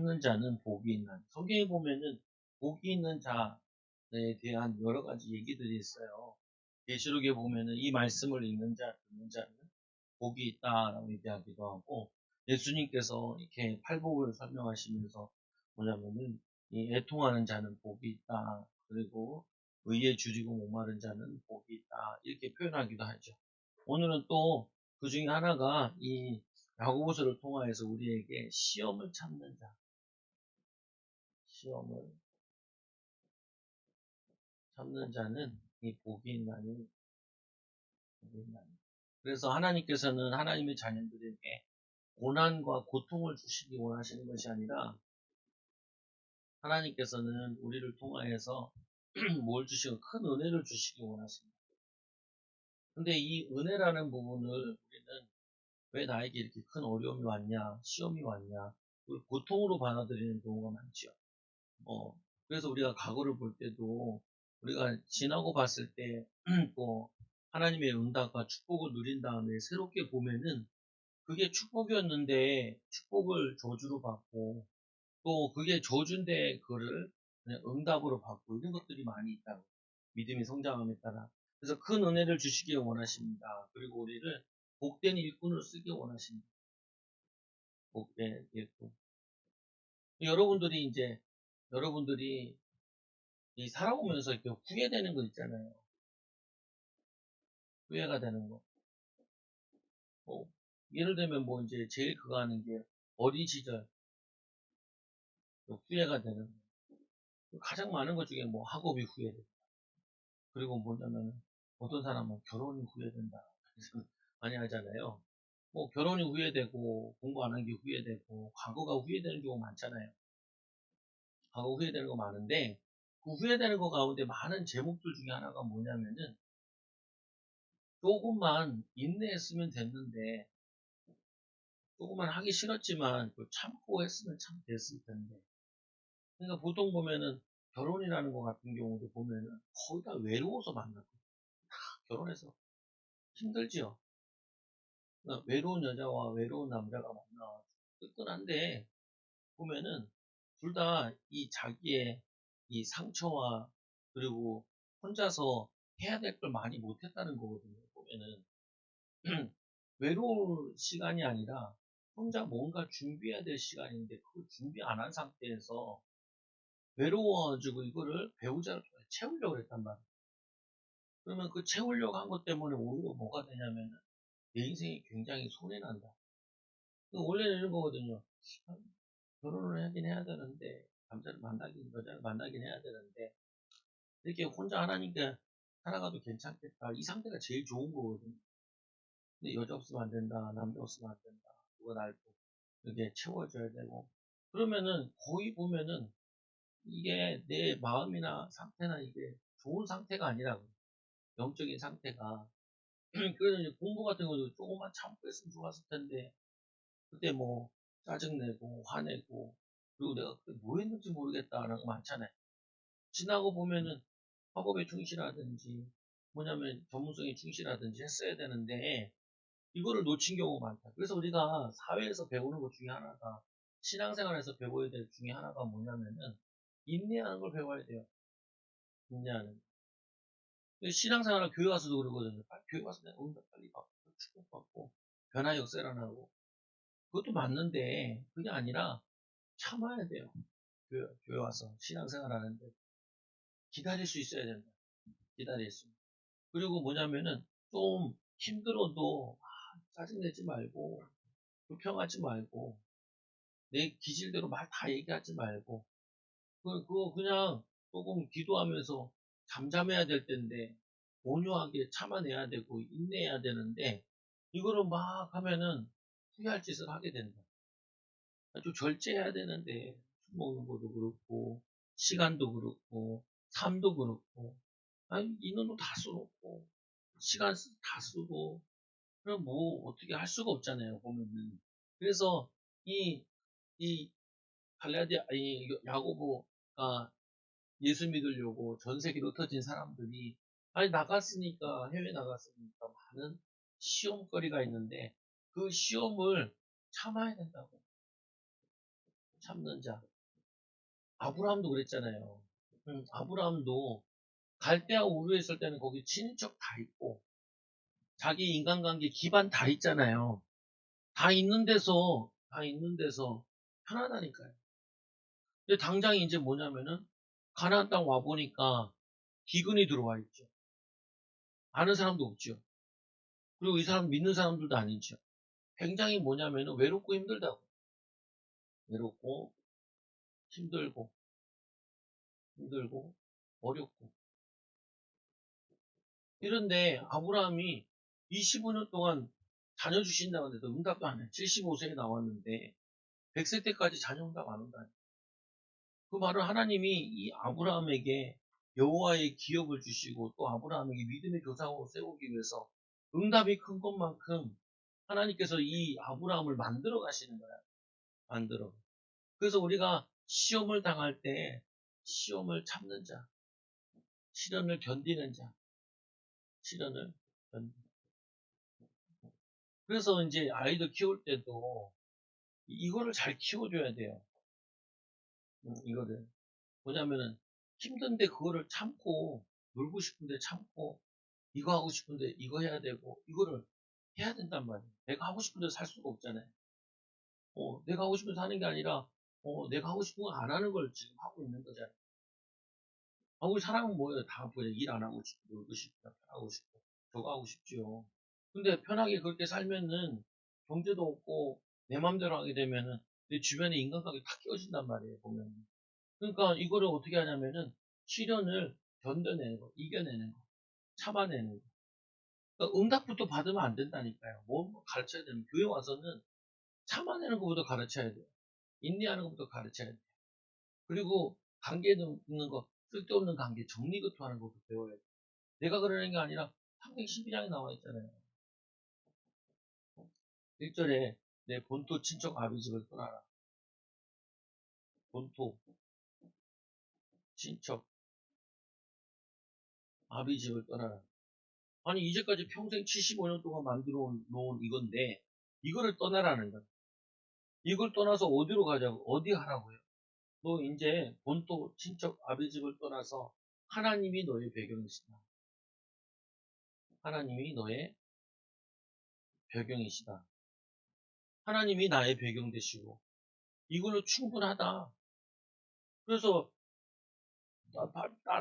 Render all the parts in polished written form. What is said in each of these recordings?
참는 자는 복이 있나니. 성경에 보면은 복이 있는 자에 대한 여러 가지 얘기들이 있어요. 계시록에 보면은 이 말씀을 읽는 자, 듣는 자는 복이 있다라고 얘기하기도 하고, 예수님께서 이렇게 팔복을 설명하시면서 뭐냐면은 이 애통하는 자는 복이 있다. 그리고 의에 줄이고 목마른 자는 복이 있다. 이렇게 표현하기도 하죠. 오늘은 또 그 중에 하나가 이 야고보서를 통하여서 우리에게 시험을 참는 자, 시험을 참는 자는 이 복이 있나니, 복이 있나니. 그래서 하나님께서는 하나님의 자녀들에게 고난과 고통을 주시기 원하시는 것이 아니라 하나님께서는 우리를 통하여서 뭘 주시고 큰 은혜를 주시기 원하십니다. 근데 이 은혜라는 부분을 우리는 왜 나에게 이렇게 큰 어려움이 왔냐, 시험이 왔냐, 고통으로 받아들이는 경우가 많죠. 그래서 우리가 과거를 볼 때도 우리가 지나고 봤을 때 또 하나님의 응답과 축복을 누린 다음에 새롭게 보면은 그게 축복이었는데 축복을 저주로 받고 또 그게 저주인데 그거를 그냥 응답으로 받고 이런 것들이 많이 있다고. 믿음이 성장함에 따라. 그래서 큰 은혜를 주시길 원하십니다. 그리고 우리를 복된 일꾼을 쓰기 원하십니다. 복된 일꾼. 여러분들이 이 살아오면서 이렇게 후회되는 거 있잖아요. 후회가 되는 거. 뭐, 예를 들면 뭐 이제 제일 그거 하는 게 어린 시절 후회가 되는 거. 가장 많은 것 중에 뭐 학업이 후회돼. 그리고 뭐냐면 어떤 사람은 결혼이 후회된다. 많이 하잖아요. 뭐 결혼이 후회되고 공부 안 한 게 후회되고 과거가 후회되는 경우가 많잖아요. 과거 후회되는 거 많은데 그 후회되는 거 가운데 많은 제목들 중에 하나가 뭐냐면은 조금만 인내했으면 됐는데 조금만 하기 싫었지만 참고 했으면 참 됐을 텐데. 그러니까 보통 보면은 결혼이라는 거 같은 경우도 보면은 거의 다 외로워서 만나고 결혼해서 힘들지요. 그러니까 외로운 여자와 외로운 남자가 만나 끈끈한데 보면은 둘 다 이 자기의 이 상처와 그리고 혼자서 해야 될 걸 많이 못했다는 거거든요. 보면은 외로울 시간이 아니라 혼자 뭔가 준비해야 될 시간인데 그걸 준비 안 한 상태에서 외로워가지고 이거를 배우자를 채우려고 했단 말이에요. 그러면 그 채우려고 한 것 때문에 오히려 뭐가 되냐면은 내 인생이 굉장히 손해난다. 원래는 이런 거거든요. 결혼을 하긴 해야 되는데, 여자를 만나긴 해야 되는데, 이렇게 혼자 하나님께 살아가도 괜찮겠다. 이 상태가 제일 좋은 거거든요. 근데 여자 없으면 안 된다. 남자 없으면 안 된다. 누가 날 이렇게 채워줘야 되고. 그러면은 거의 보면은 이게 내 마음이나 상태나 이게 좋은 상태가 아니라 영적인 상태가. 그래서 이제 공부 같은 것도 조금만 참고 했으면 좋았을 텐데, 그때 뭐 짜증내고 화내고 그리고 내가 그때 뭐 했는지 모르겠다라는 거 많잖아요. 지나고 보면은 학업에 충실하든지 뭐냐면 전문성에 충실하든지 했어야 되는데 이거를 놓친 경우가 많다. 그래서 우리가 사회에서 배우는 것 중에 하나가 신앙생활에서 배워야 될 중에 하나가 뭐냐면은 인내하는 걸 배워야 돼요. 인내하는. 신앙생활을 교회 가서도 그러거든요. 빨리 교회 가서 내가 응답 빨리 받고 축복받고 변화 역사 일어나고 그것도 맞는데 그게 아니라 참아야 돼요. 교회 와서 신앙생활 하는데 기다릴 수 있어야 된다. 기다릴 수. 그리고 뭐냐면은 좀 힘들어도 짜증내지 말고 불평하지 말고 내 기질대로 말 다 얘기하지 말고 그거 그냥 조금 기도하면서 잠잠해야 될 텐데 온유하게 참아내야 되고 인내해야 되는데 이거를 막 하면은 후회할 짓을 하게 된다. 좀 절제해야 되는데 술 먹는 것도 그렇고 시간도 그렇고 삶도 그렇고 아니 인원도 다 써놓고 시간 다 쓰고 그럼 뭐 어떻게 할 수가 없잖아요 보면은. 그래서 이 이 갈라디아 이 야고보가 예수 믿으려고 전 세계로 흩어진 사람들이 아니 나갔으니까 해외 나갔으니까 많은 시험거리가 있는데 그 시험을 참아야 된다고. 참는 자. 아브라함도 그랬잖아요. 아브라함도 갈대하고 우르했을 때는 거기 친인척 다 있고 자기 인간관계 기반 다 있잖아요. 다 있는 데서 편하다니까요. 근데 당장 이제 뭐냐면은 가나안 땅 와 보니까 기근이 들어와 있죠. 아는 사람도 없죠. 그리고 이 사람 믿는 사람들도 아니죠. 굉장히 뭐냐면은 외롭고 힘들다고. 외롭고 힘들고 어렵고. 이런데 아브라함이 25년 동안 자녀 주신다고 해도 응답도 안 해. 75세에 나왔는데 100세 때까지 자녀 응답 안 온다. 그 말은 하나님이 이 아브라함에게 여호와의 기업을 주시고 또 아브라함에게 믿음의 조상으로 세우기 위해서 응답이 큰 것만큼 하나님께서 이 아브라함을 만들어 가시는 거야. 만들어. 그래서 우리가 시험을 당할 때 시험을 참는 자, 시련을 견디는 자, 시련을 견디. 그래서 이제 아이들 키울 때도 이거를 잘 키워줘야 돼요. 이거를. 뭐냐면은 힘든데 그거를 참고 놀고 싶은데 참고 이거 하고 싶은데 이거 해야 되고 이거를 해야 된단 말이에요. 내가 하고 싶은데 살 수가 없잖아요. 내가 하고 싶은 사는 게 아니라 내가 하고 싶은 거 안 하는 걸 지금 하고 있는 거잖아요. 우리 사람은 뭐예요? 다 뭐예요? 일 안 하고 싶고 놀고 싶고 편하고 싶고 저거 하고 싶지요. 근데 편하게 그렇게 살면은 경제도 없고 내 맘대로 하게 되면은 내 주변에 인간관계 다 깨어진단 말이에요. 보면. 그러니까 이거를 어떻게 하냐면은 시련을 견뎌내는 거, 이겨내는 거, 참아내는 거. 그러니까 응답부터 받으면 안 된다니까요. 뭐 가르쳐야 되는 교회 와서는 참아내는 것부터 가르쳐야 돼요. 인내하는 것부터 가르쳐야 돼요. 그리고 관계 있는 거, 쓸데없는 관계, 정리부터 하는 것도 배워야 돼요. 내가 그러는 게 아니라 창세기 12장에 나와 있잖아요. 1절에 내 본토 친척 아비 집을 떠나라. 본토 친척 아비 집을 떠나라. 아니 이제까지 평생 75년 동안 만들어 놓은 이건데 이거를 떠나라는 거야. 이걸 떠나서 어디로 가자고? 어디 하라고요? 너 이제 본토 친척 아비 집을 떠나서 하나님이 너의 배경이시다. 하나님이 너의 배경이시다. 하나님이 나의 배경 되시고 이걸로 충분하다. 그래서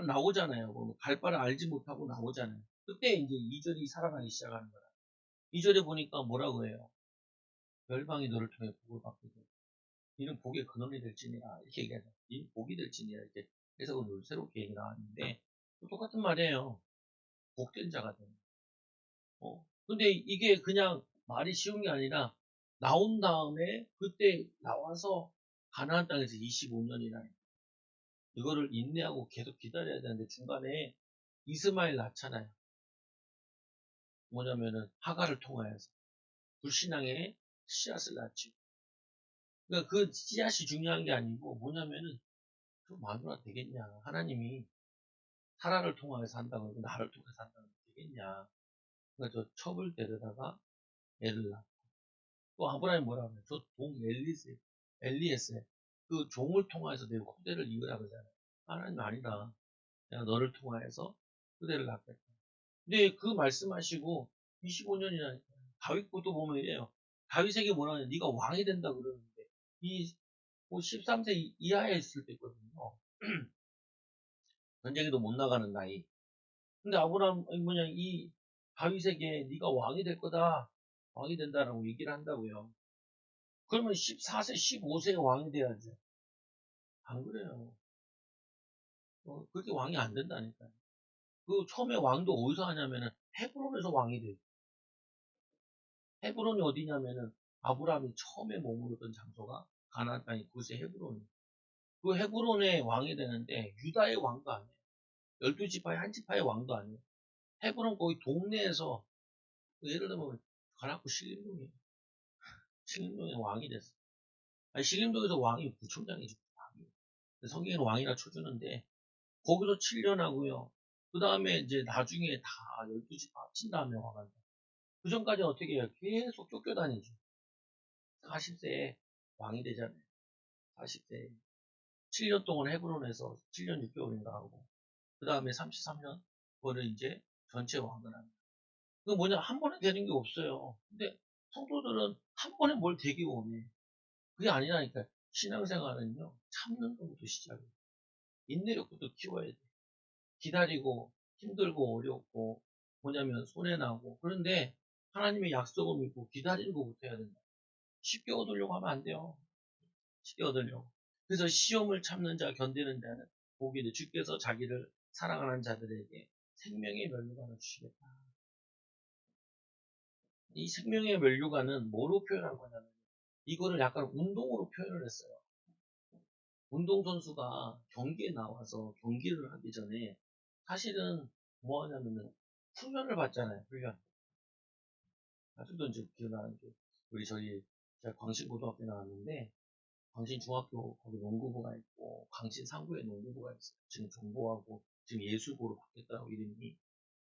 나오잖아요. 갈 바를 알지 못하고 나오잖아요. 그때 이제 2절이 살아가기 시작하는 거라. 2절에 보니까 뭐라고 해요? 열방이 너를 통해 복을 받게 돼. 이는 복의 근원이 될지니라. 이렇게 얘기하죠. 이는 복이 될지니라. 이렇게 해석을 새롭게 얘기 나왔는데 똑같은 말이에요. 복된 자가 되는. 근데 이게 그냥 말이 쉬운 게 아니라 나온 다음에 그때 나와서 가나안 땅에서 25년이나 이거를 인내하고 계속 기다려야 되는데 중간에 이스마엘 낳잖아요. 뭐냐면은 하가를 통하여서 불신앙의 씨앗을 낳지. 그러니까 그 씨앗이 중요한 게 아니고 뭐냐면은 그 마누라 되겠냐. 하나님이 사라를 통하여서 한다고 하고 나를 통해서 한다고 되겠냐. 그러니까 저 첩을 데려다가 애를 낳고 또 아브라함이 뭐라 그래요? 저 동 엘리에세 그 종을 통하여서 내 후대를 이으라 그러잖아요. 하나님 아니다. 내가 너를 통하여서 후대를 낳겠다. 근데 그 말씀하시고 25년이나 다윗 것도 보면 이래요. 다윗에게 뭐라 하냐. 네가 왕이 된다 그러는데 이 13세 이하에 있을 때거든요. 전쟁에도 못 나가는 나이. 근데 아브라함 뭐냐 이 다윗에게 네가 왕이 될 거다. 왕이 된다라고 얘기를 한다고요. 그러면 14세, 15세에 왕이 돼야죠. 안 그래요. 그렇게 왕이 안 된다니까요. 그 처음에 왕도 어디서 하냐면은 헤브론에서 왕이 돼요. 헤브론이 어디냐면은 아브라함이 처음에 머무르던 장소가 가나안 땅이 그곳이 헤브론이에요. 그 헤브론의 왕이 되는데 유다의 왕도 아니에요. 12지파의 한 지파의 왕도 아니에요. 헤브론 거기 동네에서 예를 들면 가나안 신림동이에요. 신림동의 왕이 됐어. 아니 신림동에서 왕이 부총장이지. 성경에는 왕이라 쳐주는데 거기서 7년 하고요. 그 다음에 이제 나중에 다 12지파 합친 다음에 와가지고 그 전까지 어떻게 해요? 계속 쫓겨다니죠. 40세에 왕이 되잖아요. 40대 7년 동안 헤브론에서 7년 6개월인가 하고 그 다음에 33년 그거를 이제 전체 왕관합니다. 그 뭐냐 한 번에 되는 게 없어요. 근데 성도들은 한 번에 뭘 되게 원해. 그게 아니라니까. 신앙생활은요 참는 것부터 시작해요. 인내력부터 키워야 돼. 기다리고 힘들고 어렵고 뭐냐면 손해나고 그런데 하나님의 약속을 믿고 기다리는 것부터 해야 된다. 쉽게 얻으려고 하면 안 돼요. 쉽게 얻으려고. 그래서 시험을 참는 자 견디는 자는 복이 돼. 주께서 자기를 사랑하는 자들에게 생명의 면류관을 주시겠다. 이 생명의 면류관은 뭐로 표현한 거냐면 이거를 약간 운동으로 표현을 했어요. 운동선수가 경기에 나와서 경기를 하기 전에 사실은 뭐 하냐면은 훈련을 받잖아요. 훈련. 아직도 이제 기억나는 게 우리 제가 광신고등학교 나왔는데 광신중학교 거기 농구부가 있고 광신상구에 농구부가 있어요. 지금 정보하고 지금 예술고로 바뀌었다고 이름이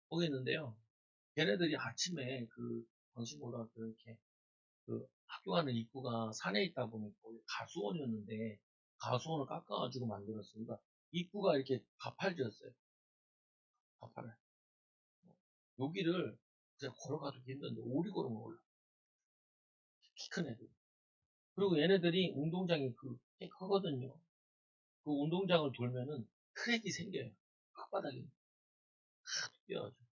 거기 있는데요. 걔네들이 아침에 그 광신고등학교 이렇게 그 학교 가는 입구가 산에 있다 보니까 거기 가수원이었는데 가수원을 깎아가지고 만들었어요. 그러니까 입구가 이렇게 가팔지였어요. 가팔을. 여기를 그냥 걸어가도 힘든데 오리 걸으면 올라. 키 큰 애들. 그리고 얘네들이 운동장이 꽤 크거든요. 그 운동장을 돌면은 트랙이 생겨요. 흙바닥에 뛰어가지고.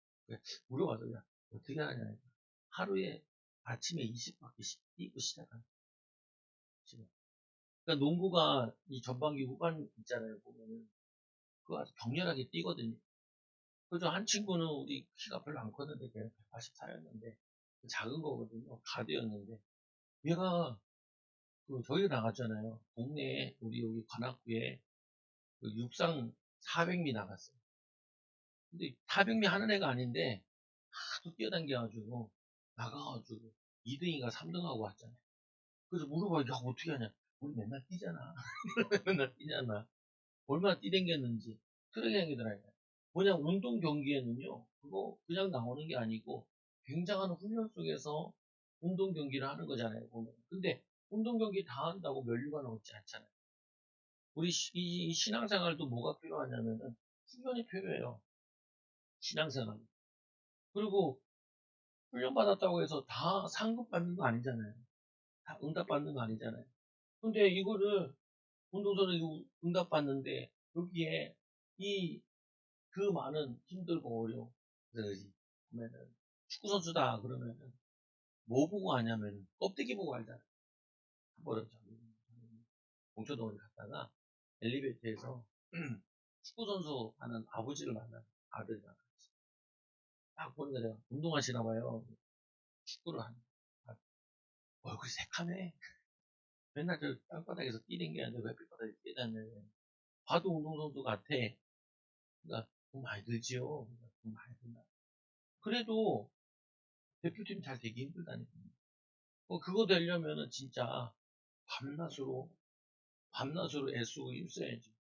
물어봐서 야 어떻게 하냐. 하루에 아침에 20바퀴씩 뛰고 시작하는 거예요. 그러니까 농구가 이 전반기 후반 있잖아요. 보면은 그거 아주 격렬하게 뛰거든요. 그래서 한 친구는 우리 키가 별로 안 컸는데 걔는 184였는데 작은 거거든요. 가드였는데 얘가 저기 나갔잖아요. 동네에 우리 여기 관악구에 그 육상 400미 나갔어요. 근데 400미 하는 애가 아닌데 하도 뛰어당겨가지고 나가가지고 2등인가 3등하고 왔잖아요. 그래서 물어봐, 야 어떻게 하냐? 우리 맨날 뛰잖아. 맨날 뛰잖아. 얼마나 뛰댕겼는지 트랙 행위더라고요. 뭐냐 운동 경기에는요 그거 그냥 나오는 게 아니고 굉장한 훈련 속에서 운동 경기를 하는 거잖아요 보면. 근데 운동 경기 다 한다고 면류관은 얻지 않잖아요. 우리 이 신앙생활도 뭐가 필요하냐면은 훈련이 필요해요. 신앙생활. 그리고 훈련 받았다고 해서 다 상급 받는 거 아니잖아요. 다 응답 받는 거 아니잖아요. 근데 이거를 운동선수 응답 받는데 여기에 이 그 많은 힘들고 어려움. 그래서 보면은 축구 선수다 그러면은 뭐 보고 하냐면 껍데기 보고 알잖아요. 한 번은 공천동을 갔다가 엘리베이터에서 축구 선수 하는 아버지를 만난 아들이랑 같이 딱 보니까 내가 운동하시나 봐요. 축구를 하는 얼굴이 새카매. 맨날 저 땅바닥에서 뛰댕기는데 햇빛바닥에 뛰다니는 봐도 운동선수 같아. 그러니까 돈 많이 들지요. 그러니까 돈 많이 든다. 그래도 대표팀 잘 되기 힘들다니까. 그거 되려면은 진짜 밤낮으로, 밤낮으로 애쓰고 힘써야지.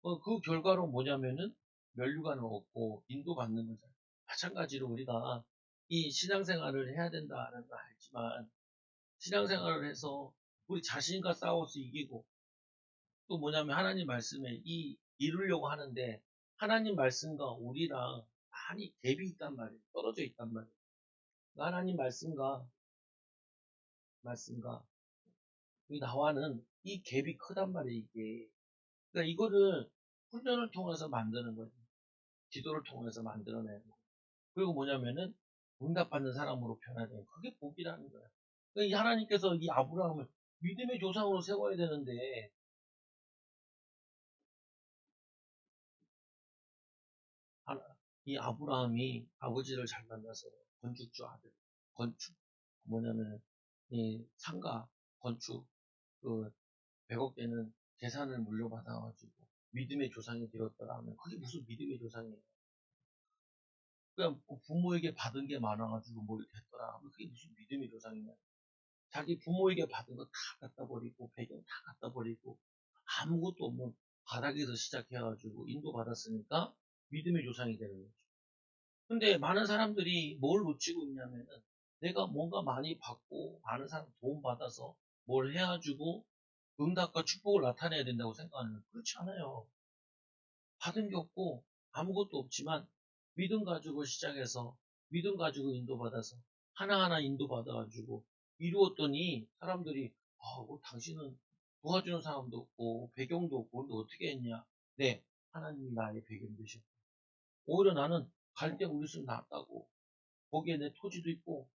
그 결과로 뭐냐면은 면류관을 얻고 인도받는 거잖아요. 마찬가지로 우리가 이 신앙생활을 해야 된다는 걸 알지만 신앙생활을 해서 우리 자신과 싸워서 이기고 또 뭐냐면 하나님 말씀에 이루려고 하는데 하나님 말씀과 우리랑 많이 갭이 있단 말이에요. 떨어져 있단 말이에요. 하나님 말씀과 이 나와는 이 갭이 크단 말이에요, 이게. 그러니까 이거를 훈련을 통해서 만드는 거예요. 기도를 통해서 만들어내는 거예요. 그리고 뭐냐면은 응답받는 사람으로 변화돼요. 그게 복이라는 거예요. 그러니까 이 하나님께서 이 아브라함을 믿음의 조상으로 세워야 되는데 이 아브라함이 아버지를 잘 만나서 건축주 아들, 건축 뭐냐면 이 상가 건축 그 100억 되는 재산을 물려받아가지고 믿음의 조상이 되었더라 하면 그게 무슨 믿음의 조상이에요? 그냥 부모에게 받은 게 많아가지고 뭐 이렇게 했더라 하면 그게 무슨 믿음의 조상이냐? 자기 부모에게 받은 거 다 갖다 버리고 배경 다 갖다 버리고 아무것도 없는 바닥에서 시작해가지고 인도받았으니까 믿음의 조상이 되는 거죠. 근데 많은 사람들이 뭘 놓치고 있냐면은 내가 뭔가 많이 받고 많은 사람 도움 받아서 뭘 해가지고 응답과 축복을 나타내야 된다고 생각하는, 그렇지 않아요. 받은 게 없고 아무것도 없지만 믿음 가지고 시작해서 믿음 가지고 인도받아서 하나하나 인도받아가지고 이루었더니 사람들이 당신은 도와주는 사람도 없고 배경도 없고 근데 어떻게 했냐. 네, 하나님이 나의 배경 되셨고 오히려 나는 갈 때 우리 집 낫다고. 거기에 내 토지도 있고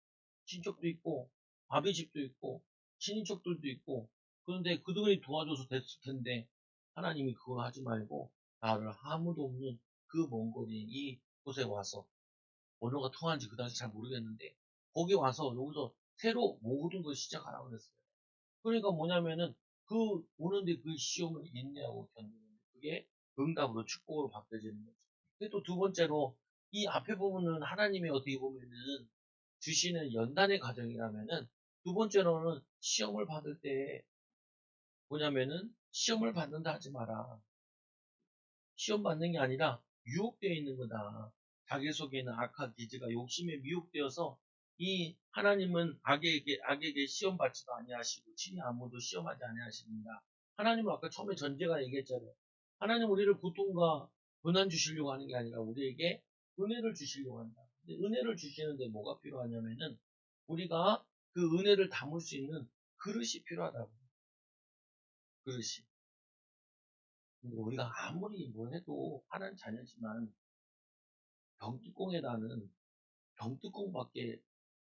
친척도 있고 아비 집도 있고 친인척들도 있고 그런데 그들이 도와줘서 됐을 텐데 하나님이 그걸 하지 말고 나를 아무도 없는 그 먼 거리 이곳에 와서 언어가 통하는지 그 당시 잘 모르겠는데 거기 와서 여기서 새로 모든 걸 시작하라고 그랬어요. 그러니까 뭐냐면은 그 오는데 그 시험을 인내하고 견디는 그게 응답으로 축복으로 바뀌어지는 거죠. 근데 또 두 번째로 이 앞에 부분은 하나님이 어떻게 보면은 주시는 연단의 과정이라면은 두 번째로는 시험을 받을 때 뭐냐면은 시험을 받는다 하지 마라. 시험 받는 게 아니라 유혹되어 있는 거다. 자기 속에 있는 악한 기질과 욕심에 미혹되어서 이 하나님은 악에게 시험 받지도 아니하시고 친히 아무도 시험하지 아니하십니다. 하나님은 아까 처음에 전제가 얘기했잖아요. 하나님 우리를 고통과 고난 주시려고 하는 게 아니라 우리에게 은혜를 주시려고 한다. 근데 은혜를 주시는데 뭐가 필요하냐면은 우리가 그 은혜를 담을 수 있는 그릇이 필요하다고. 그릇이. 우리가 아무리 뭘 해도 하나님 자녀지만 병뚜껑에다는 병뚜껑밖에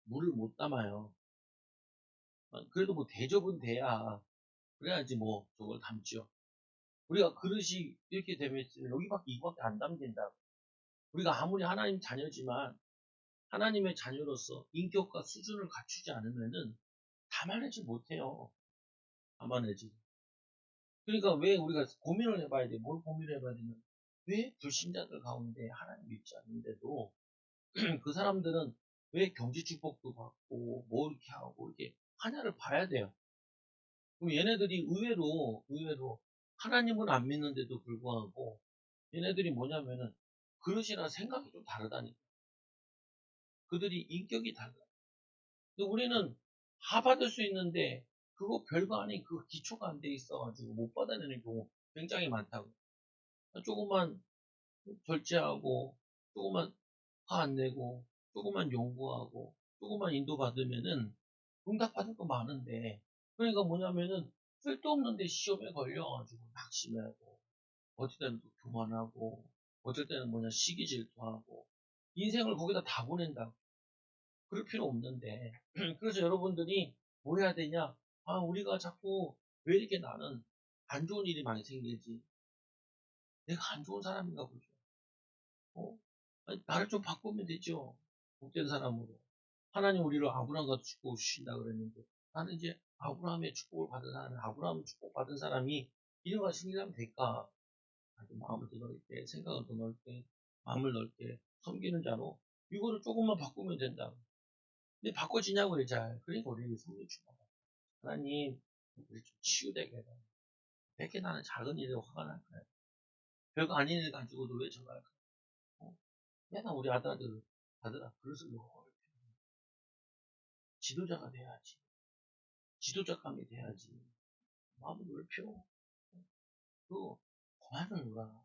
물을 못 담아요. 그래도 뭐 대접은 돼야 그래야지 뭐 저걸 담죠. 우리가 그릇이 이렇게 되면 여기밖에 이거밖에 안 담긴다. 우리가 아무리 하나님 자녀지만 하나님의 자녀로서 인격과 수준을 갖추지 않으면은 담아내지 못해요. 담아내지. 그러니까 왜 우리가 고민을 해봐야 돼? 뭘 고민을 해봐야 되냐면 왜 불신자들 가운데 하나님 믿지 않는데도 그 사람들은 왜 경제 축복도 받고 뭐 이렇게 하고 이렇게 하냐를 봐야 돼요. 그럼 얘네들이 의외로 하나님은 안 믿는데도 불구하고 얘네들이 뭐냐면은 그릇이나 생각이 좀 다르다니까. 그들이 인격이 달라. 근데 우리는 다 받을 수 있는데 그거 별거 아닌 그 기초가 안 돼 있어가지고 못 받아내는 경우 굉장히 많다고. 조금만 절제하고 조금만 화 안 내고 조금만 연구하고 조금만 인도받으면은 응답받을 거 많은데 그러니까 뭐냐면은 쓸데없는데 시험에 걸려가지고 낙심하고 어떨 때는 또 교만하고 어쩔 때는 뭐냐 시기 질투하고 인생을 거기다 다 보낸다. 그럴 필요 없는데 그래서 여러분들이 뭐 해야 되냐. 우리가 자꾸 왜 이렇게 나는 안 좋은 일이 많이 생기지. 내가 안 좋은 사람인가 보죠. 어? 아니, 나를 좀 바꾸면 되죠. 복된 사람으로. 하나님 우리를 아브라함과 축복을 주신다 그랬는데 나는 이제 아브라함의 축복을 받은 사람이 아브라함 축복 받은 사람이 이름과 신기하면 될까? 마음을 더 넓게 생각을 더 넓게 마음을 넓게 섬기는 자로 이거를 조금만 바꾸면 된다. 근데 바꿔지냐고요 잘. 그러니까 우리 성령 충만. 하나님 우리 좀 치유되게 해라. 왜 이렇게 나는 작은 일에 화가 날까요? 별거 아닌 일 가지고도 왜 저거 할까요? 맨날 우리 아들아 그릇을 먹어. 지도자가 돼야지. 지도자감이 돼야지. 마음을 넓혀. 또 그만을 놀아.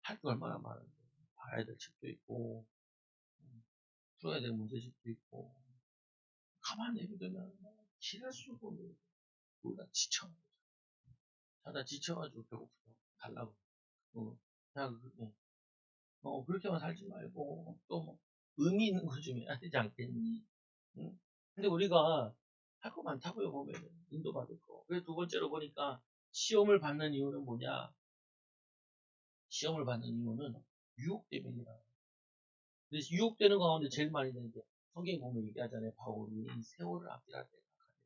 할 게 얼마나 많은데. 봐야 될 책도 있고, 풀어야 될 문제집도 있고, 가만히 내비두면 지날 수고 우리가 지쳐. 자다 지쳐가지고 배고프다. 달라고. 어, 자, 그렇게만 살지 말고, 또 뭐, 의미 있는 거 좀 해야 되지 않겠니? 응? 근데 우리가 할 거 많다고요, 보면은. 인도받을 거. 그래서 두 번째로 보니까, 시험을 받는 이유는 뭐냐? 시험을 받는 이유는 유혹 때문이라. 근데 유혹되는 가운데 제일 많이 되는 게 성경에 보면 얘기하잖아요. 바울이 세월을 아끼라 때가 악하니라.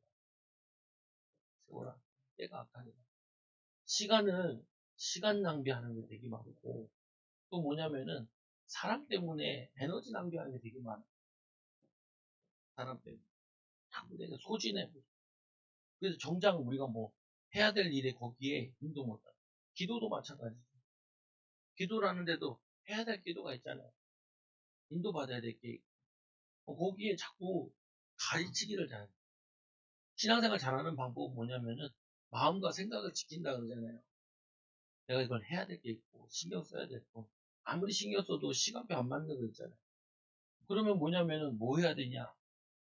세월을 때가 악하니라. 시간 낭비하는 게 되게 많고 또 뭐냐면은 사람 때문에 에너지 낭비하는 게 되게 많아. 사람 때문에 자꾸 내가 소진해. 그래서 정작 우리가 뭐 해야 될 일에 거기에 인도 못하. 기도도 마찬가지죠. 기도라는데도 해야 될 기도가 있잖아요. 인도받아야 될 게 있고 거기에 자꾸 가르치기를 잘해. 신앙생활 잘하는 방법은 뭐냐면은 마음과 생각을 지킨다 그러잖아요. 내가 이걸 해야 될 게 있고, 신경 써야 되고, 아무리 신경 써도 시간표 안 맞는 거 있잖아요. 그러면 뭐냐면은 뭐 해야 되냐?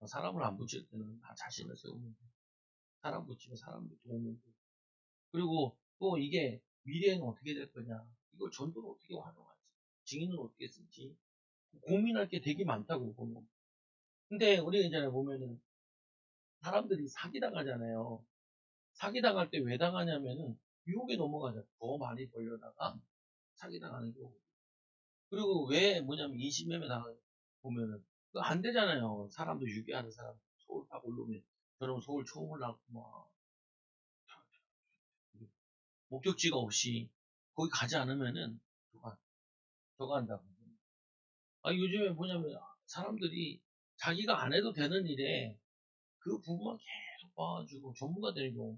사람을 안 붙일 때는 나 자신을 세우면 돼. 사람 붙이면 사람들 도우면 돼. 그리고 또 이게 미래에는 어떻게 될 거냐? 이걸 전도를 어떻게 활용하지? 증인은 어떻게 쓸지? 고민할 게 되게 많다고 보면. 근데 우리가 이제 보면은 사람들이 사기당하잖아요. 사기당할 때 왜 당하냐면은 유혹에 넘어가죠. 더 많이 벌려다가 사기당하는 경우. 그리고 왜 뭐냐면 인신매매 당하 보면은 그거 안 되잖아요. 사람도 유괴하는 사람 서울 딱 올라오면 저런 서울 처음 올라왔고 막 목적지가 없이 거기 가지 않으면은 저거 한다고. 아 요즘에 뭐냐면 사람들이 자기가 안 해도 되는 일에 그 부분만 계속 봐가지고 전문가 되는 경우.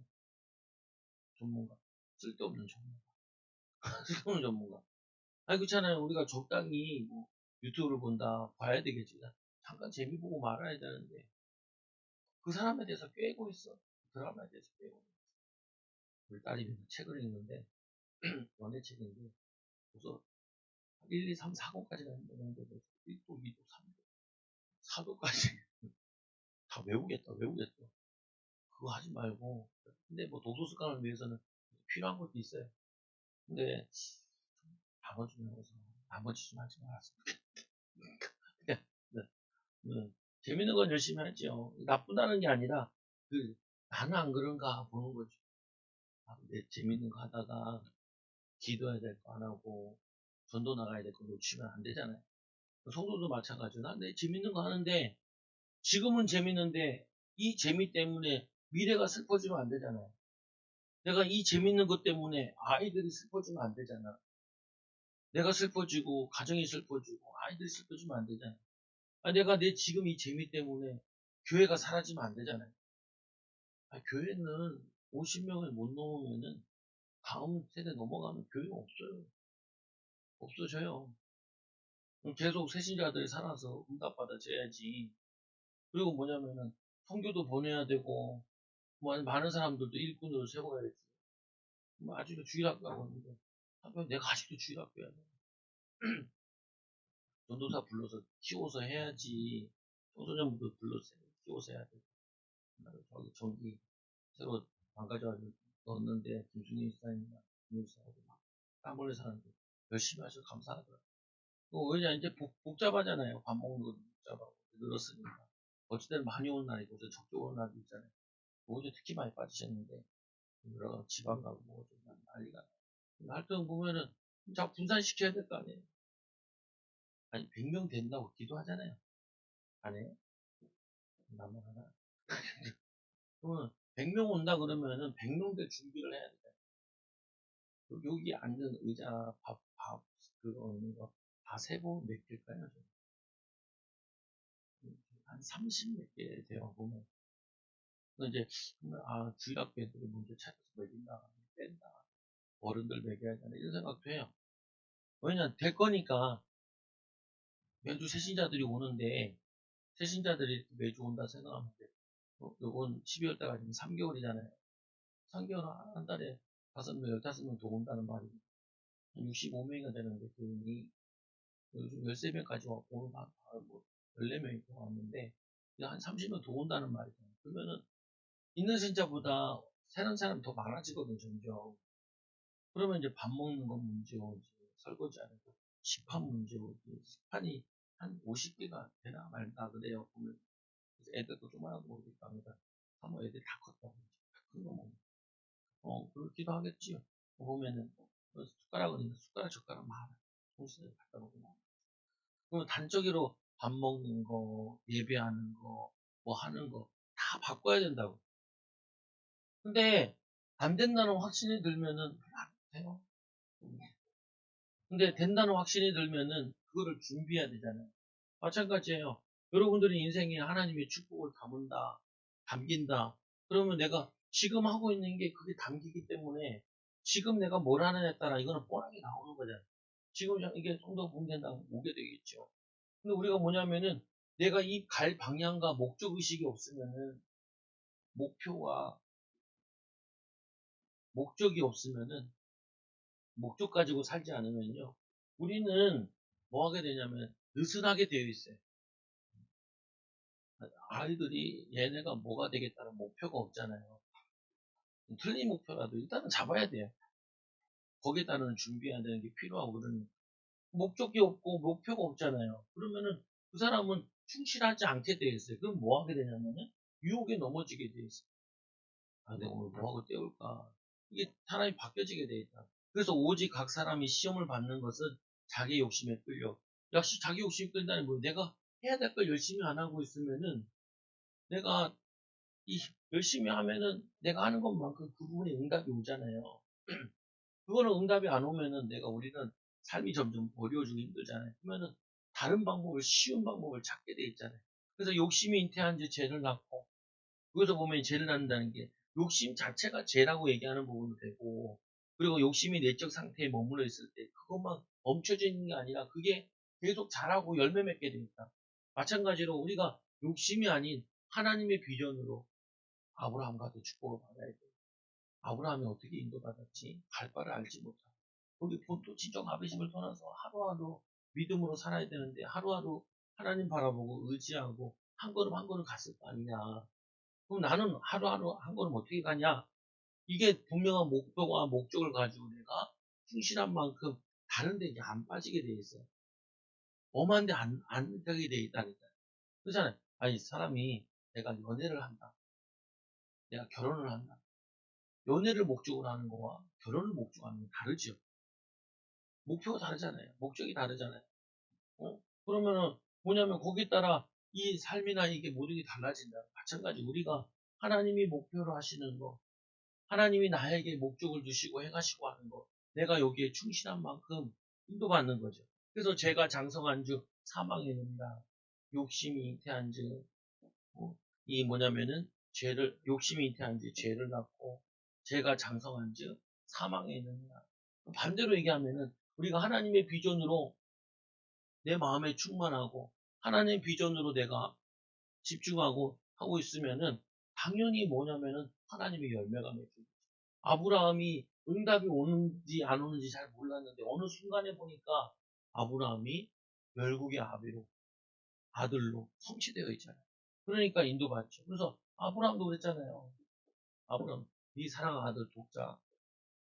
전문가 쓸데없는 전문가 쓸데없는 전문가. 아니 그렇잖아요. 우리가 적당히 뭐 유튜브를 본다 봐야 되겠지. 잠깐 재미 보고 말아야 되는데 그 사람에 대해서 꿰고 있어. 드라마에 대해서 꿰고 있어. 우리 딸이 책을 읽는데 연애 책인데 그래서 1, 2, 3, 4권까지 가는데 1도, 2도, 3도, 4도까지 다 외우겠다. 그거 하지 말고 근데 뭐 독서 습관을 위해서는 필요한 것도 있어요. 근데 나머지 면에서 나머지 좀 하지 말았으면 좋겠다. 재밌는 건 열심히 하죠. 나쁘다는 게 아니라 그 나는 안 그런가 보는 거죠. 아, 근데 재밌는 거 하다가 기도해야 될 거 안 하고 전도 나가야 될 거 놓치면 안 되잖아요. 성도도 마찬가지로 난내 재밌는 거 하는데 지금은 재밌는데 이 재미 때문에 미래가 슬퍼지면 안 되잖아요. 내가 이 재밌는 것 때문에 아이들이 슬퍼지면 안 되잖아. 내가 슬퍼지고 가정이 슬퍼지고 아이들이 슬퍼지면 안 되잖아. 아, 내가 내 지금 이 재미 때문에 교회가 사라지면 안 되잖아요. 아, 교회는 50명을 못 넘으면은 다음 세대 넘어가면 교회가 없어요. 없어져요. 계속 새신자들이 살아서 응답받아줘야지. 그리고 뭐냐면은 선교도 보내야 되고 뭐 많은 사람들도 일꾼으로 세워야지. 뭐 아직도 주일학교 가고 있는데 한편 내가 아직도 주일학교야. 전도사 불러서 키워서 해야지. 청소년부터 불러서 키워서 해야 돼. 저기 전기 새로 망가져가지고 넣었는데 김순희 사장님이나 김순희사하고 막땀 흘려 사는데 열심히 하셔서 감사하더라고요. 왜냐 이제 복잡하잖아요. 밥 먹는 것도 복잡하고 늘었으니까. 어찌 때는 많이 오는 날이고 적게 오는 날도 있잖아요. 어제 특히 많이 빠지셨는데 여러 지방 가고 뭐좀 난리가 나요. 하여튼 보면은 자꾸 분산시켜야 될 거 아니에요. 아니 100명 된다고 기도하잖아요. 안 해요? 나만 하나? 그러면 100명 온다 그러면은 100명 될 준비를 해야 돼. 여기 앉은 의자, 그거 있는 거, 다 세보 몇 개일까요? 한 30 몇 개 돼요, 보면. 이제, 주일학교 애들이 먼저 찾아서 먹인다, 뺀다, 어른들 먹여야 되나, 이런 생각도 해요. 왜냐면, 될 거니까, 매주 새신자들이 오는데, 새신자들이 매주 온다 생각하면 돼. 요건 12월 달까지 3개월이잖아요. 3개월 한 달에 5명, 15명 더 온다는 말이고, 65명이 되는데, 교인이 요즘 13명까지 왔고, 오늘 뭐 14명이 더 왔는데, 한 30명 더 온다는 말이죠. 그러면은, 있는 신자보다 새는 사람이 더 많아지거든요, 점점. 그러면 이제 밥 먹는 건 문제 오지, 설거지 안 해도 식판 문제 오지, 식판이 한 50개가 되나 말나 그래요, 보면. 그래서 애들도 조그만한 거 먹으니까 합니다. 한번 애들이 다 컸다고. 큰 거 먹는. 그렇기도 하겠지요. 보면은, 숟가락은 있는 숟가락, 젓가락 많아. 손수에 갖다 놓고. 그럼 단적으로 밥 먹는 거, 예배하는 거, 뭐 하는 거 다 바꿔야 된다고. 근데 안 된다는 확신이 들면은 안 돼요. 근데 된다는 확신이 들면은 그거를 준비해야 되잖아요. 마찬가지예요. 여러분들이 인생에 하나님의 축복을 담긴다. 그러면 내가 지금 하고 있는 게 그게 담기기 때문에 지금 내가 뭘 하느냐에 따라 이거는 뻔하게 나오는 거잖아요. 지금 이게 성도 분된다고 오게 되겠죠. 근데 우리가 뭐냐면은 내가 이 갈 방향과 목적 의식이 없으면은 목표와 목적이 없으면은, 목적 가지고 살지 않으면요, 우리는 뭐 하게 되냐면 느슨하게 되어 있어요. 아이들이 얘네가 뭐가 되겠다는 목표가 없잖아요. 틀린 목표라도 일단은 잡아야 돼요. 거기에 따른 준비해야 되는 게 필요하고 그러니 목적이 없고 목표가 없잖아요. 그러면은 그 사람은 충실하지 않게 돼 있어요. 그럼 뭐 하게 되냐면은 유혹에 넘어지게 돼 있어요. 아, 내가 오늘 뭐 하고 때울까? 이게 사람이 바뀌어지게 돼 있다. 그래서 오직 각 사람이 시험을 받는 것은 자기 욕심에 끌려. 역시 자기 욕심이 끌다니 뭐 내가 해야 될 걸 열심히 안 하고 있으면은 내가 이 열심히 하면은 내가 하는 것만큼 그 부분에 응답이 오잖아요. 그거는 응답이 안 오면은 우리는 삶이 점점 어려워지고 힘들잖아요. 그러면은 다른 방법을, 쉬운 방법을 찾게 돼 있잖아요. 그래서 욕심이 잉태한 지 죄를 낳고, 그래서 보면 죄를 낳는다는 게 욕심 자체가 죄라고 얘기하는 부분도 되고, 그리고 욕심이 내적 상태에 머물러 있을 때 그것만 멈춰져 있는 게 아니라 그게 계속 자라고 열매 맺게 되니까. 마찬가지로 우리가 욕심이 아닌 하나님의 비전으로 아브라함과도 축복을 받아야 돼. 아브라함이 어떻게 인도받았지? 갈 바를 알지 못하고. 우리 본토 친정 아버지를 떠나서 하루하루 믿음으로 살아야 되는데 하루하루 하나님 바라보고 의지하고 한 걸음 한 걸음 갔을 거 아니냐. 그럼 나는 하루하루 한 걸음 어떻게 가냐? 이게 분명한 목표와 목적을 가지고 내가 충실한 만큼 다른 데 이제 안 빠지게 돼 있어요. 엄한 데 안 가게 돼 있다니까. 그렇잖아요. 아니, 사람이 내가 연애를 한다. 내가 결혼을 한다. 연애를 목적으로 하는 거와 결혼을 목적으로 하는 건 다르죠. 목표가 다르잖아요. 목적이 다르잖아요. 그러면은 뭐냐면 거기에 따라 이 삶이나 이게 모든 게 달라진다. 마찬가지 우리가 하나님이 목표로 하시는 거, 하나님이 나에게 목적을 주시고 행하시고 하는 거, 내가 여기에 충실한 만큼 인도받는 거죠. 그래서 제가 장성한 즉 사망에 이릅니다. 욕심이 잉태한 즉, 이 뭐냐면은 욕심이 잉태한 즉 죄를 낳고, 제가 장성한 즉 사망에 이릅니다. 반대로 얘기하면은 우리가 하나님의 비전으로 내 마음에 충만하고 하나님의 비전으로 내가 집중하고 하고 있으면은 당연히 뭐냐면은 하나님의 열매가 맺혀요. 아브라함이 응답이 오는지 안 오는지 잘 몰랐는데 어느 순간에 보니까 아브라함이 열국의 아들로 성취되어 있잖아요. 그러니까 인도받죠. 그래서 아브라함도 그랬잖아요. 아브라함, 네 사랑하는 아들 독자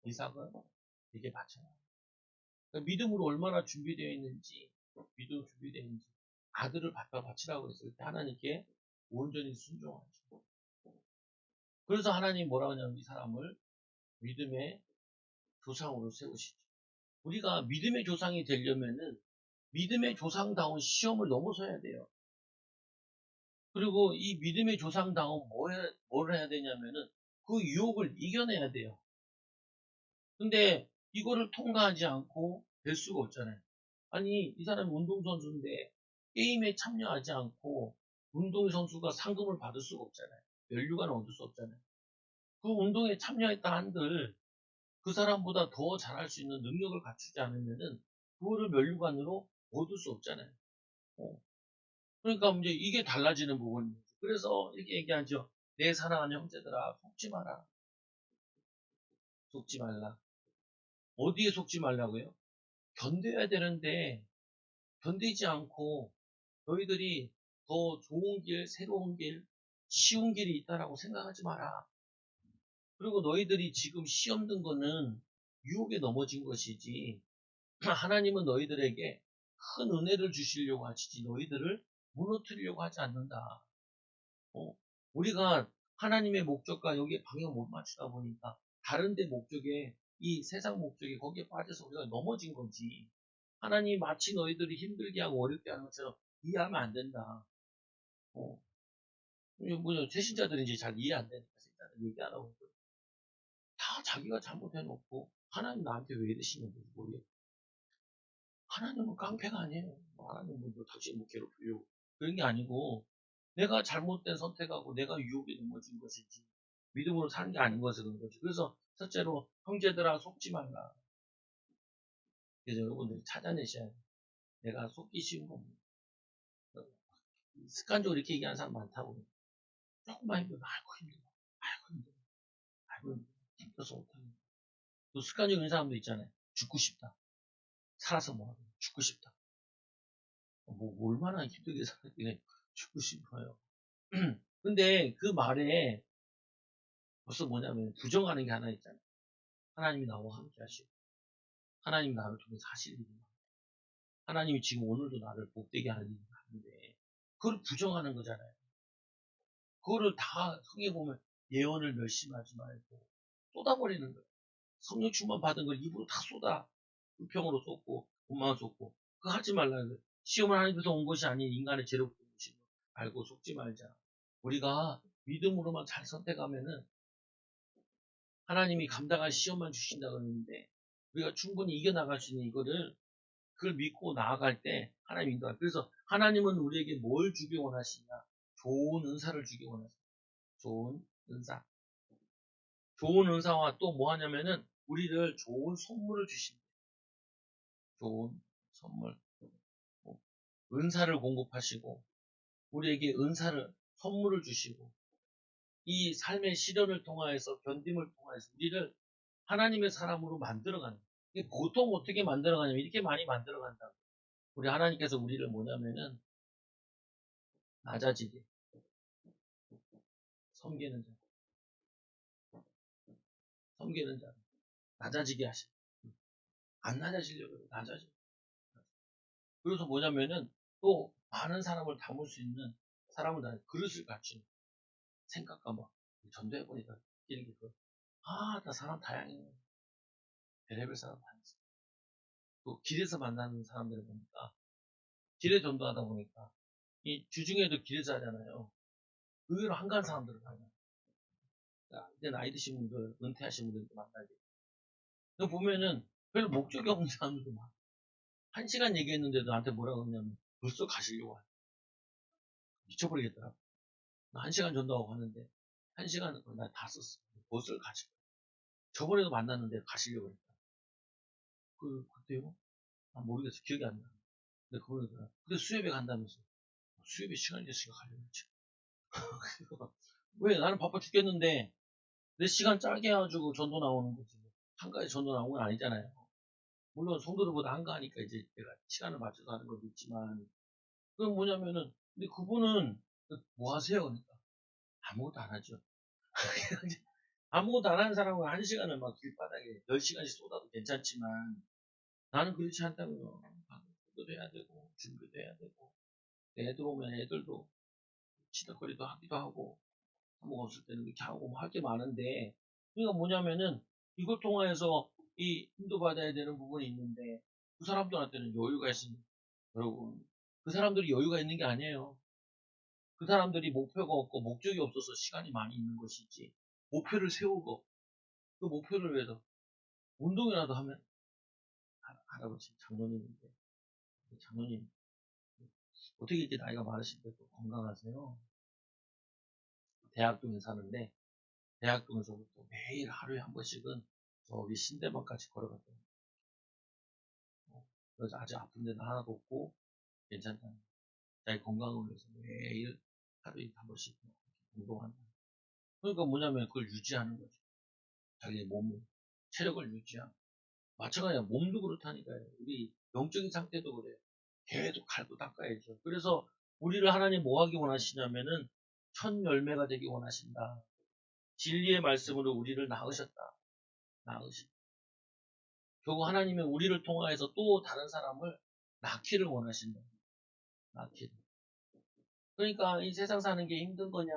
이삭은 네게 바쳐라. 그러니까 믿음으로 얼마나 준비되어 있는지, 믿음으로 준비되어 있는지 아들을 갖다 바치라고 했을 때 하나님께 온전히 순종하죠. 그래서 하나님 뭐라고 하냐면 이 사람을 믿음의 조상으로 세우시죠. 우리가 믿음의 조상이 되려면은 믿음의 조상다운 시험을 넘어서야 돼요. 그리고 이 믿음의 조상다운 뭘 해야 되냐면은 그 유혹을 이겨내야 돼요. 근데 이거를 통과하지 않고 될 수가 없잖아요. 아니, 이 사람이 운동선수인데 게임에 참여하지 않고 운동선수가 상금을 받을 수가 없잖아요. 면류관을 얻을 수 없잖아요. 그 운동에 참여했다 한들 그 사람보다 더 잘할 수 있는 능력을 갖추지 않으면은 그거를 면류관으로 얻을 수 없잖아요. 어. 그러니까 이제 이게 달라지는 부분이죠. 그래서 이렇게 얘기하죠. 내 사랑하는 형제들아, 속지 마라. 속지 말라. 어디에 속지 말라고요? 견뎌야 되는데 견디지 않고 너희들이 더 좋은 길, 새로운 길, 쉬운 길이 있다라고 생각하지 마라. 그리고 너희들이 지금 시험 든 거는 유혹에 넘어진 것이지 하나님은 너희들에게 큰 은혜를 주시려고 하시지 너희들을 무너뜨리려고 하지 않는다. 우리가 하나님의 목적과 여기에 방향 못 맞추다 보니까 다른 데 목적에 이 세상 목적에 거기에 빠져서 우리가 넘어진 거지. 하나님 마치 너희들이 힘들게 하고 어렵게 하는 것처럼 이해하면 안 된다. 어, 새신자들이 이제 잘 이해 안 되니까 새신자들 얘기 안 하고 다 자기가 잘못해놓고 하나님 나한테 왜 이러시는지 모르겠어. 하나님은 깡패가 아니에요. 하나님은 뭐 당신 뭐 괴롭히려고 그런 게 아니고 내가 잘못된 선택하고 내가 유혹에 넘어진 것이지 믿음으로 사는 게 아닌 것을 그런 거지. 그래서 첫째로 형제들아 속지 말라. 그래서 여러분들이 찾아내셔야 돼. 내가 속기 쉬운 겁니다. 습관적으로 이렇게 얘기하는 사람 많다고. 조금만 힘들어. 아이고 힘들어. 아이고 힘들어. 아이고 힘들어. 힘들어서 못하는 거예요. 또 습관적인 사람도 있잖아요. 죽고 싶다. 살아서 뭐하고 죽고 싶다. 뭐 얼마나 힘들게 살았길래 죽고 싶어요. 근데 그 말에 벌써 뭐냐면 부정하는 게 하나 있잖아요. 하나님이 나와 함께 하시고 하나님이 나를 통해서 하실 일이 많아요. 하나님이 지금 오늘도 나를 복되게 하는 일이 많은데 그걸 부정하는 거잖아요. 그거를 다 크게 보면 예언을 멸시하지 말고 쏟아버리는 거예요. 성령 충만 받은 걸 입으로 다 쏟아. 불평으로 쏟고 원망을 쏟고 그거 하지 말라는 거예요. 시험은 하나님께서 온 것이 아닌 인간의 죄로부터 오신 거 알고 속지 말자. 우리가 믿음으로만 잘 선택하면은 하나님이 감당할 시험만 주신다 그러는데 우리가 충분히 이겨나갈 수 있는 이거를 그걸 믿고 나아갈 때 하나님 인도할. 그래서 하나님은 우리에게 뭘 주기 원하시냐? 좋은 은사를 주기 원하시냐? 좋은 은사. 좋은 은사와 또 뭐 하냐면은 우리를 좋은 선물을 주신다. 좋은 선물. 은사를 공급하시고 우리에게 은사를 선물을 주시고 이 삶의 시련을 통하여서 견딤을 통하여서 우리를 하나님의 사람으로 만들어가는 거예요. 보통 어떻게 만들어가냐면 이렇게 많이 만들어간다. 우리 하나님께서 우리를 뭐냐면은 낮아지게 섬기는 자, 섬기는 자, 낮아지게 하시. 안 낮아지려고 해요. 낮아지. 그래서 뭐냐면은 또 많은 사람을 담을 수 있는 사람을 다 그릇을 갖춘 생각과 막 전도해 보니까 이렇게 나 사람 다양해. 별의별 사람 다 있어. 또 길에서 만나는 사람들을 보니까 길에 전도하다 보니까 이 주중에도 길에서 하잖아요. 의외로 한가한 사람들을 만나요. 그러니까 이제 나이 드신 분들, 은퇴하신 분들도 만나게. 그 보면은 별 목적이 없는 사람들도 많아. 1시간 얘기했는데도 나한테 뭐라고 하냐면 벌써 가시려고 해. 미쳐버리겠더라고. 나 1시간 전도하고 가는데 1시간 나 다 썼어. 벌써 가시. 저번에도 만났는데 가시려고 했다. 그때요? 모르겠어. 기억이 안 나. 근데 그분은 근데 수협에 간다면서. 수협에 시간이 됐으니까 가려고 했지. 왜? 나는 바빠 죽겠는데 내 시간 짧게 해가지고 전도 나오는 거지. 한가지 전도 나오는 건 아니잖아요. 물론 성도들보다 한가하니까 이제 내가 시간을 맞춰서 하는 것도 있지만 그건 뭐냐면은 근데 그분은 뭐 하세요? 그러니까 아무것도 안 하죠. 아무것도 안 하는 사람은 1시간을 막 길바닥에 10시간씩 쏟아도 괜찮지만 나는 그렇지 않다고요. 방법도 해야 되고 준비도 해야 되고 애들 오면 애들도 치덕거리도 하기도 하고 한복 없을 때는 이렇게 하고 뭐 할 게 많은데 그러니까 뭐냐면은 이걸 통하여서 이 인도받아야 되는 부분이 있는데 그 사람들한테는 여유가 있습니다. 여러분 그 사람들이 여유가 있는 게 아니에요. 그 사람들이 목표가 없고 목적이 없어서 시간이 많이 있는 것이지 목표를 세우고 그 목표를 위해서 운동이라도 하면 할아버지 장로님인데 장로님 어떻게 이렇게 나이가 많으신데 또 건강하세요? 대학동에 사는데 대학동에서부터 매일 하루에 한 번씩은 저기 신대방까지 걸어갔다. 그래서 아직 아픈 데는 하나도 없고 괜찮다. 자기 건강을 위해서 매일 하루에 한 번씩 운동한다. 그러니까 뭐냐면 그걸 유지하는 거죠. 자기 몸을 체력을 유지하고 마찬가지야. 몸도 그렇다니까요. 우리 영적인 상태도 그래요. 계속 갈고 닦아야죠. 그래서 우리를 하나님 뭐 하기 원하시냐면은 첫 열매가 되기 원하신다. 진리의 말씀으로 우리를 낳으셨다. 낳으셨다. 결국 하나님은 우리를 통하여서 또 다른 사람을 낳기를 원하신다. 낳기를. 그러니까 이 세상 사는 게 힘든 거냐?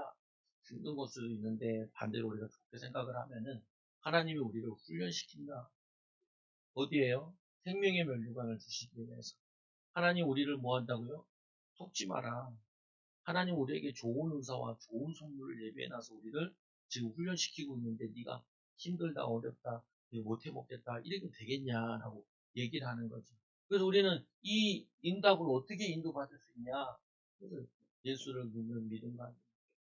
힘든 걸 수도 있는데 반대로 우리가 좋게 생각을 하면은 하나님이 우리를 훈련시킨다. 어디에요? 생명의 면류관을 주시기 위해서. 하나님 우리를 뭐 한다고요? 속지 마라. 하나님 우리에게 좋은 은사와 좋은 선물을 예비해놔서 우리를 지금 훈련시키고 있는데 네가 힘들다 어렵다 못해 먹겠다 이래도 되겠냐라고 얘기를 하는 거죠. 그래서 우리는 이 인답을 어떻게 인도받을 수 있냐? 그래서 예수를 믿는 믿음과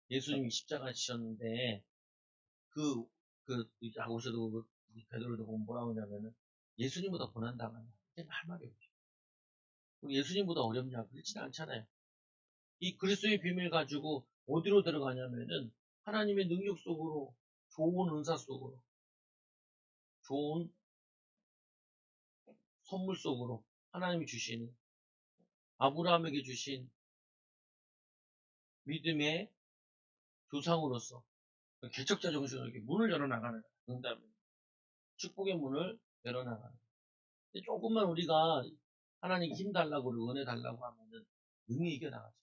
예수님이 십자가 지셨는데 야고보서도 베드로도 보면 뭐라고 하냐면은 예수님보다 고난당하냐 이게 할 말이 없죠. 예수님보다 어렵냐 그렇지는 않잖아요. 이 그리스도의 비밀 가지고 어디로 들어가냐면은 하나님의 능력 속으로 좋은 은사 속으로 좋은 선물 속으로 하나님이 주신 아브라함에게 주신 믿음의 조상으로서 개척자 정신으로 이렇게 문을 열어나가는 응답, 축복의 문을 열어나가는. 근데 조금만 우리가 하나님 힘 달라고 그러고 은혜 달라고 하면은 능히 이겨나가죠.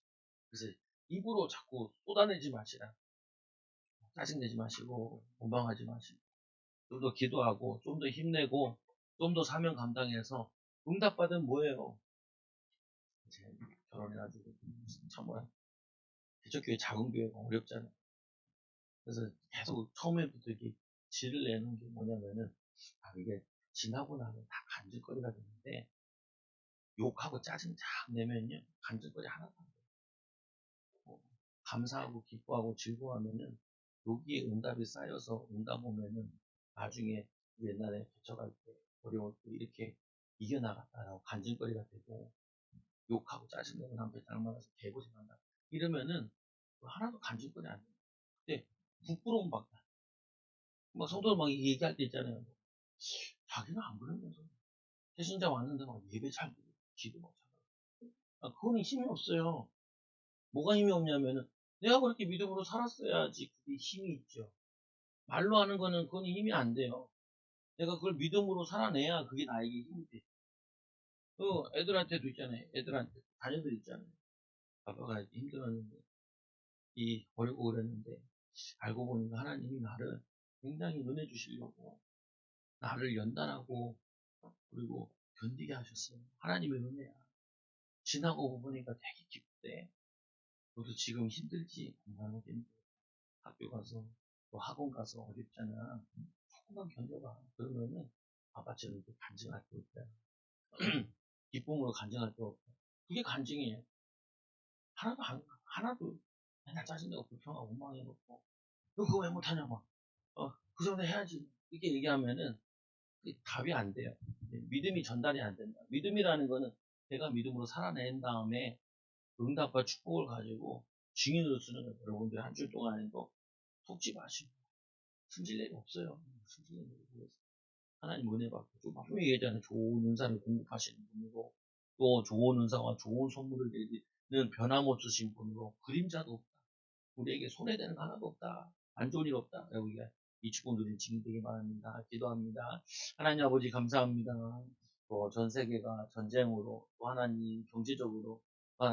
그래서 입으로 자꾸 쏟아내지 마시라. 짜증내지 마시고 원망하지 마시고 좀 더 기도하고 좀 더 힘내고 좀 더 사명 감당해서 응답받으면 뭐예요? 이제 결혼해가지고 참 뭐야 개척교회 작은 교회가 어렵잖아요. 그래서 계속 처음에부터 이렇게 질을 내는 게 뭐냐면은 이게 지나고 나면 다 간질거리가 되는데 욕하고 짜증 쫙 내면요 간질거리 하나도 안 돼요. 감사하고 기뻐하고 즐거워하면은 여기에 응답이 쌓여서 응답 오면은 나중에 옛날에 개척할 때 어려울 때 이렇게 이겨나갔다라고 간질거리가 되고 욕하고 짜증내고 남편 장난해서 개고생한다 이러면은 하나도 간질거리 안 돼요. 근데 부끄러움 받다. 막 성도들 막 얘기할 때 있잖아요. 자기는 안 그러면서 배신자 왔는데 막 예배 잘 드리고 기도 막 잘하고 그거는 힘이 없어요. 뭐가 힘이 없냐면은 내가 그렇게 믿음으로 살았어야지 그게 힘이 있죠. 말로 하는 거는 그건 힘이 안 돼요. 내가 그걸 믿음으로 살아내야 그게 나에게 힘이 돼. 애들한테도 있잖아요. 애들한테 자녀들 있잖아요. 아빠가 이렇게 힘들었는데 버리고 그랬는데 알고 보니까 하나님이 나를 굉장히 은혜 주시려고 나를 연단하고 그리고 견디게 하셨어요. 하나님의 은혜야. 지나고 보니까 되게 기쁘대. 너도 지금 힘들지? 건강하게 힘들어. 학교 가서 또 학원 가서 어렵잖아. 조금만 견뎌봐. 그러면은 아빠처럼 이렇게 간증할 게 없다. 기쁨으로 간증할 게 없다. 그게 간증이에요. 하나도 맨날 짜증내고 불평하고 원망해놓고 너 그거 왜 못하냐고. 그 정도 해야지. 이렇게 얘기하면은 답이 안 돼요. 믿음이 전달이 안 된다. 믿음이라는 거는 내가 믿음으로 살아낸 다음에 응답과 축복을 가지고 증인으로 쓰는 거예요. 여러분들 한 주 동안에도 속지 마시고 승질 일이 없어요. 승질 일이 없어요. 하나님 은혜 받고 좀 분명히 얘기하잖아요. 좋은 은사를 공급하시는 분이고 또 좋은 은사와 좋은 선물을 내리는 변함없으신 분으로 그림자도 없다. 우리에게 손해되는 거 하나도 없다. 안 좋은 일 없다. 우리가 이 축복 누린 증인 되기 바랍니다. 기도합니다. 하나님 아버지 감사합니다. 또 전 세계가 전쟁으로 또 하나님 경제적으로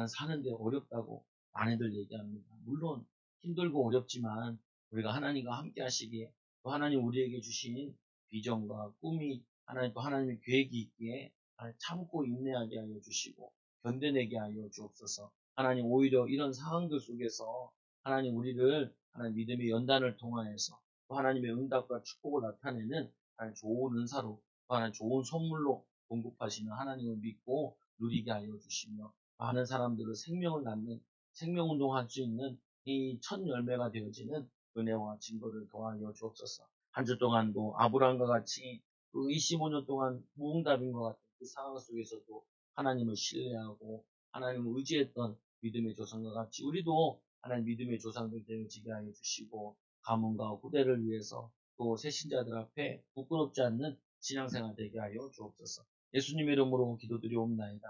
사는데 어렵다고 많이들 얘기합니다. 물론 힘들고 어렵지만 우리가 하나님과 함께 하시기에 또 하나님 우리에게 주신 비전과 꿈이 하나님 또 하나님의 계획이 있기에 참고 인내하게 하여 주시고 견뎌내게 하여 주옵소서. 하나님 오히려 이런 상황들 속에서 하나님 우리를 하나님 믿음의 연단을 통하여서 또 하나님의 응답과 축복을 나타내는 하나님 좋은 은사로 하나님 좋은 선물로 공급하시는 하나님을 믿고 누리게 하여 주시며 많은 사람들을 생명을 낳는 생명운동할 수 있는 이 첫 열매가 되어지는 은혜와 증거를 더하여 주옵소서. 한 주 동안도 아브라함과 같이 그 25년 동안 무응답인 것 같은 그 상황 속에서도 하나님을 신뢰하고 하나님을 의지했던 믿음의 조상과 같이 우리도 하나님 믿음의 조상들 되어지게 하여 주시고 가문과 후대를 위해서 또 새신자들 앞에 부끄럽지 않는 신앙생활 되게 하여 주옵소서. 예수님 이름으로 기도드리옵나이다.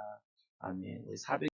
아멘. 우리 400